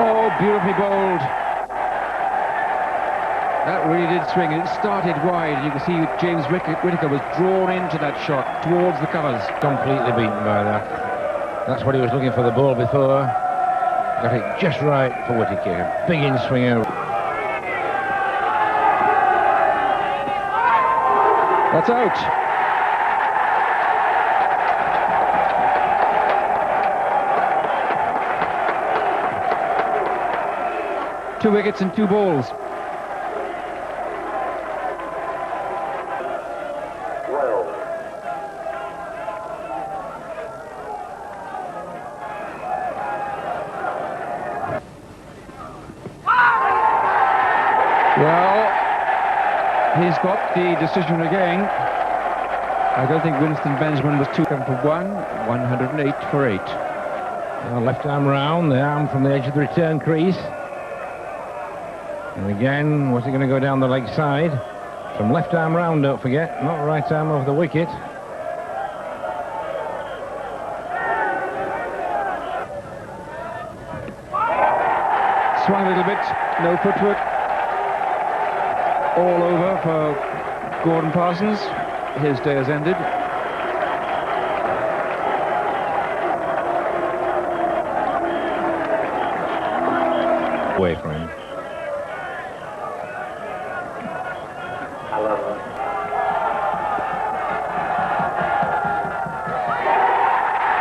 Oh, beautifully bowled. That really did swing. It started wide. You can see James Whittaker was drawn into that shot towards the covers. Completely beaten by that. That's what he was looking for the ball before. Got it just right for Whittaker. Big in swinger. That's out. Two wickets and 2 balls. Well, he's got the decision again. I don't think Winston Benjamin was 2 for 1, 108 for 8. Well, left arm round, the arm from the edge of the return crease. And again, was he going to go down the leg side? From left arm round, don't forget, not right arm over the wicket. Swung a little bit, no footwork. All over for Gordon Parsons. His day has ended. Away from him.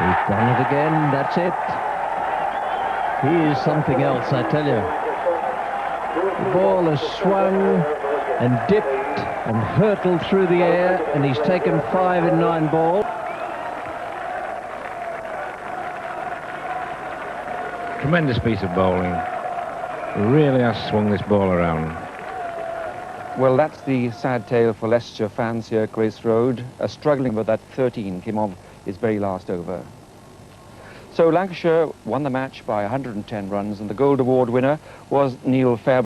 He's done it again, that's it. He is something else, I tell you. The ball has swung and dipped and hurtled through the air, and he's taken 5 in 9 ball. Tremendous piece of bowling. Really has swung this ball around. Well, that's the sad tale for Leicestershire fans here at Grace Road. Struggling with that 13 came off his very last over. So Lancashire won the match by 110 runs, and the Gold Award winner was Neil Fairbairn.